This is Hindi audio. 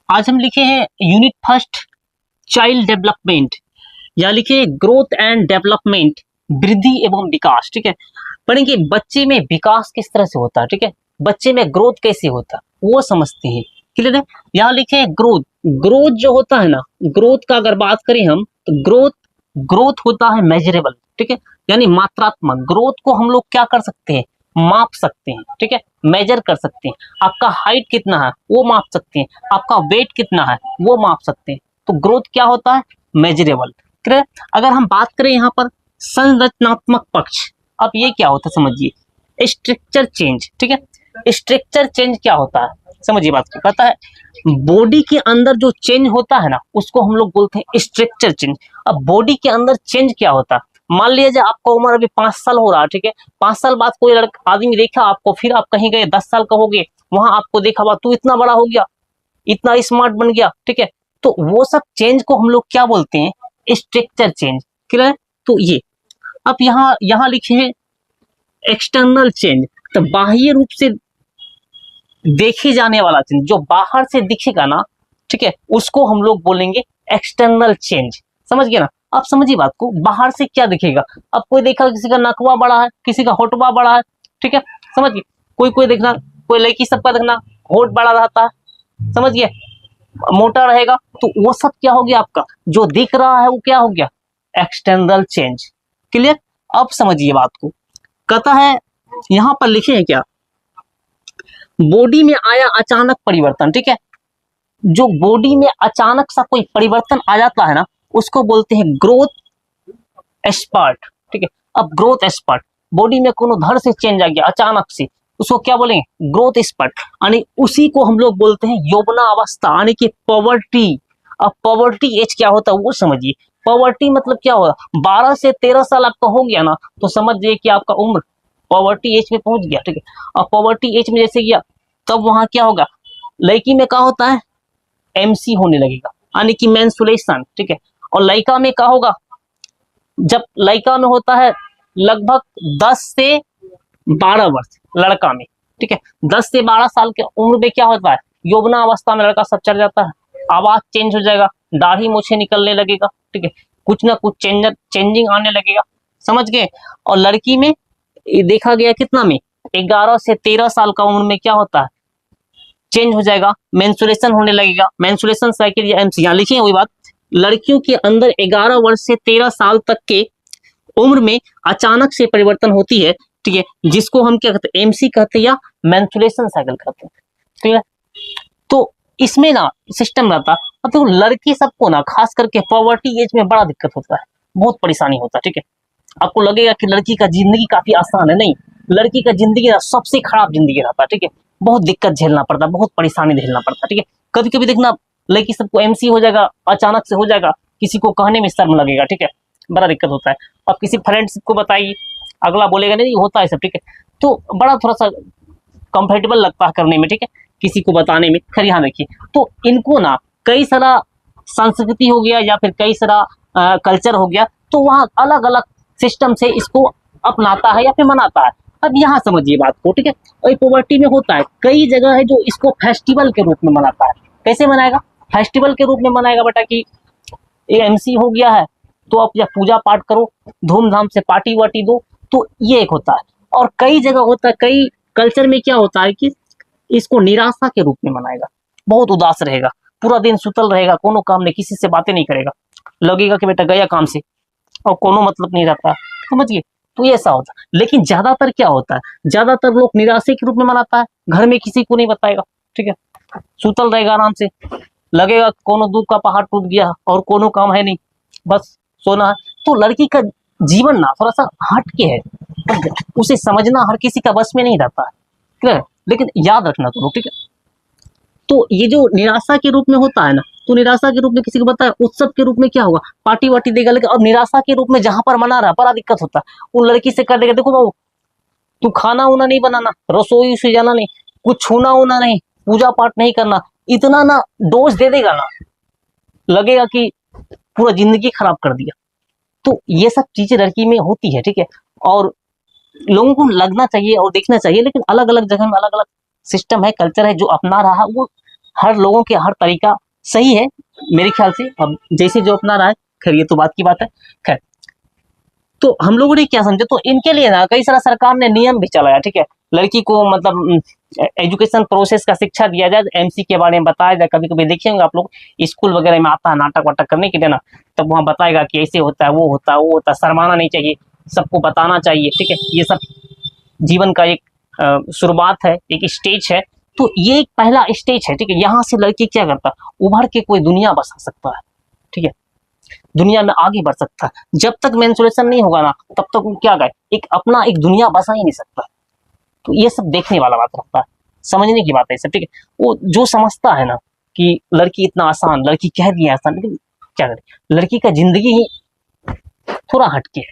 आज हम लिखे हैं यूनिट फर्स्ट चाइल्ड डेवलपमेंट, या लिखे ग्रोथ एंड डेवलपमेंट, वृद्धि एवं विकास। ठीक है, पढ़ेंगे बच्चे में विकास किस तरह से होता है। ठीक है, बच्चे में ग्रोथ कैसे होता है वो समझते हैं। क्लियर है। यहाँ लिखे ग्रोथ। ग्रोथ जो होता है ना, ग्रोथ का अगर बात करें हम तो ग्रोथ होता है मेजरेबल। ठीक है, यानी मात्रात्मक। ग्रोथ को हम लोग क्या कर सकते हैं, माप सकते हैं। ठीक है, मेजर कर सकते हैं। आपका हाइट कितना है वो माप सकते हैं, आपका वेट कितना है वो माप सकते हैं। तो ग्रोथ क्या होता है, मेजरेबल। क्लियर। अगर हम बात करें यहाँ पर संरचनात्मक पक्ष, अब ये क्या होता है समझिए, स्ट्रक्चर चेंज। ठीक है, स्ट्रक्चर चेंज क्या होता है समझिए बात को। कहता है बॉडी के अंदर जो चेंज होता है ना उसको हम लोग बोलते हैं स्ट्रक्चर चेंज। अब बॉडी के अंदर चेंज क्या होता है, मान लीजिए आपका उम्र अभी 5 साल हो रहा है। ठीक है, 5 साल बाद कोई लड़का आदमी देखा आपको, फिर आप कहीं गए 10 साल का हो गए, वहां आपको देखा हुआ तू इतना बड़ा हो गया, इतना स्मार्ट बन गया। ठीक है, तो वो सब चेंज को हम लोग क्या बोलते हैं, स्ट्रक्चर चेंज। क्लियर। तो ये अब यहाँ लिखे हैं एक्सटर्नल चेंज, तो बाह्य रूप से देखे जाने वाला चेंज, जो बाहर से दिखेगा ना, ठीक है, उसको हम लोग बोलेंगे एक्सटर्नल चेंज। समझ गए ना। आप समझिए बात को, बाहर से क्या दिखेगा। अब कोई देखा किसी का नकवा बड़ा है, किसी का होठवा बड़ा है। ठीक है, समझिए। कोई देखना, कोई लड़की सबका देखना होठ बड़ा रहता है, समझिए, मोटा रहेगा, तो वो सब क्या हो गया, आपका जो दिख रहा है वो क्या हो गया, एक्सटर्नल चेंज। क्लियर। अब समझिए बात को। कहता है यहां पर लिखे हैं क्या, बॉडी में आया अचानक परिवर्तन। ठीक है, जो बॉडी में अचानक सा कोई परिवर्तन आ जाता है ना उसको बोलते हैं ग्रोथ स्पार्ट। ठीक है, अब ग्रोथ स्पार्ट, बॉडी में कोनो धड़ से चेंज आ गया अचानक से, उसको क्या बोलेंगे, ग्रोथ स्पार्ट। यानी उसी को हम लोग बोलते हैं यौवनावस्था, यानी कि पॉवर्टी। अब पॉवर्टी एज क्या होता है वो समझिए। पॉवर्टी मतलब क्या होगा, 12 से 13 साल आपका हो गया ना तो समझिए कि आपका उम्र पॉवर्टी एज में पहुंच गया। ठीक है, और पॉवर्टी एज में जैसे गया तब वहां क्या होगा, लड़की में क्या होता है, एमसी होने लगेगा, यानी कि मेंस्ट्रुएशन। ठीक है, और लड़का में क्या होगा, जब लड़का में होता है लगभग 10 से 12 वर्ष लड़का में। ठीक है, 10 से 12 साल के उम्र में क्या होता है, यौवना अवस्था में लड़का सब चढ़ जाता है, आवाज चेंज हो जाएगा, दाढ़ी मूछे निकलने लगेगा। ठीक है, कुछ ना कुछ चेंजिंग आने लगेगा, समझ गए। और लड़की में ये देखा गया कितना में, 11 से 13 साल का उम्र में क्या होता है, चेंज हो जाएगा, मेंस्ट्रुएशन होने लगेगा। मेंस्ट्रुएशन साइकिल या एमसी, यहाँ लिखिए वही बात। लड़कियों के अंदर 11 वर्ष से 13 साल तक के उम्र में अचानक से परिवर्तन होती है। ठीक है, जिसको हम क्या कहते हैं, एमसी कहते हैं या मेंस्ट्रुएशन साइकिल कहते हैं। ठीक है, तो इसमें ना सिस्टम रहता है, तो लड़की सबको ना खास करके पॉवर्टी एज में बड़ा दिक्कत होता है, बहुत परेशानी होता है। ठीक है, आपको लगेगा कि लड़की का जिंदगी काफी आसान है, नहीं, लड़की का जिंदगी ना सबसे खराब जिंदगी रहता है। ठीक है, बहुत दिक्कत झेलना पड़ता है, बहुत परेशानी झेलना पड़ता है। ठीक है, कभी कभी देखना लड़की सबको एमसी हो जाएगा, अचानक से हो जाएगा, किसी को कहने में शर्म लगेगा। ठीक है, बड़ा दिक्कत होता है। अब किसी फ्रेंड्स को बताइए, अगला बोलेगा नहीं होता है सब। ठीक है, तो बड़ा थोड़ा सा कंफर्टेबल लगता है करने में। ठीक है, किसी को बताने में। खैर यहाँ देखिए, तो इनको ना कई सारा संस्कृति हो गया या फिर कई सारा कल्चर हो गया, तो वहाँ अलग अलग सिस्टम से इसको अपनाता है या फिर मनाता है। अब यहाँ समझिए बात को। ठीक है, और पॉवर्टी में होता है, कई जगह है जो इसको फेस्टिवल के रूप में मनाता है। कैसे मनाएगा, फेस्टिवल के रूप में मनाएगा बेटा, कि एमसी हो गया है तो आप या पूजा पाठ करो, धूमधाम से पार्टी वार्टी दो, तो ये एक होता है। और कई जगह होता है, कई कल्चर में क्या होता है कि इसको निराशा के रूप में मनाएगा, बहुत उदास रहेगा, पूरा दिन सुतल रहेगा, कोनो काम नहीं, किसी से बातें नहीं करेगा, लगेगा कि बेटा गया काम से और कोनो मतलब नहीं रहता, समझिए। तो ये ऐसा होता है। लेकिन ज्यादातर क्या होता है, ज्यादातर लोग निराशा के रूप में मनाता है, घर में किसी को नहीं बताएगा। ठीक है, सुतल रहेगा आराम से, लगेगा कोनो दुख का पहाड़ टूट गया और कोनो काम है नहीं, बस सोना है। तो लड़की का जीवन ना थोड़ा सा हट के है, उसे समझना हर किसी का बस में नहीं रहता है। क्लियर, लेकिन याद रखना तुम लोग। ठीक है, तो ये जो निराशा के रूप में होता है ना, तो निराशा के रूप में किसी को बताया, उत्सव के रूप में क्या होगा, पार्टी वार्टी देगा। लेकिन अब निराशा के रूप में जहां पर मना रहा है बड़ा दिक्कत होता है, उन लड़की से कर देगा, देखो बाबू तू खाना उना नहीं बनाना, रसोई से जाना नहीं, कुछ छूना उना नहीं, पूजा पाठ नहीं करना, इतना ना डोज दे देगा ना, लगेगा कि पूरा जिंदगी खराब कर दिया। तो ये सब चीजें लड़की में होती है। ठीक है, और लोगों को लगना चाहिए और देखना चाहिए, लेकिन अलग अलग जगह में अलग अलग सिस्टम है, कल्चर है, जो अपना रहा वो हर लोगों के हर तरीका सही है मेरे ख्याल से, अब जैसे जो अपना रहा है, खैर ये तो बात की बात है। खैर तो हम लोगों ने क्या समझे, तो इनके लिए ना कई सारा सरकार ने नियम भी चलाया, ठीक है। लड़की को मतलब एजुकेशन प्रोसेस का शिक्षा दिया जाए, एमसी के बारे में बताया जाए। कभी कभी देखे होंगे आप लोग स्कूल वगैरह में आता है नाटक वाटक करने के लिए ना, तब वहाँ बताएगा कि ऐसे होता है, वो होता है, वो होता है। शर्माना नहीं चाहिए, सबको बताना चाहिए, ठीक है। ये सब जीवन का एक शुरुआत है, एक स्टेज है। तो ये एक पहला स्टेज है, ठीक है। यहाँ से लड़की क्या करता है, उभर के कोई दुनिया बसा सकता है, ठीक है। दुनिया में आगे बढ़ सकता है। जब तक मेंस्ट्रुएशन नहीं होगा ना, तब तक वो क्या गए, एक अपना एक दुनिया बसा ही नहीं सकता। तो ये सब देखने वाला बात रहता है, समझने की बात है सब, ठीक है। वो जो समझता है ना कि लड़की इतना आसान, लड़की कह दिया आसान, लेकिन क्या करे, लड़की का जिंदगी ही थोड़ा हटके है।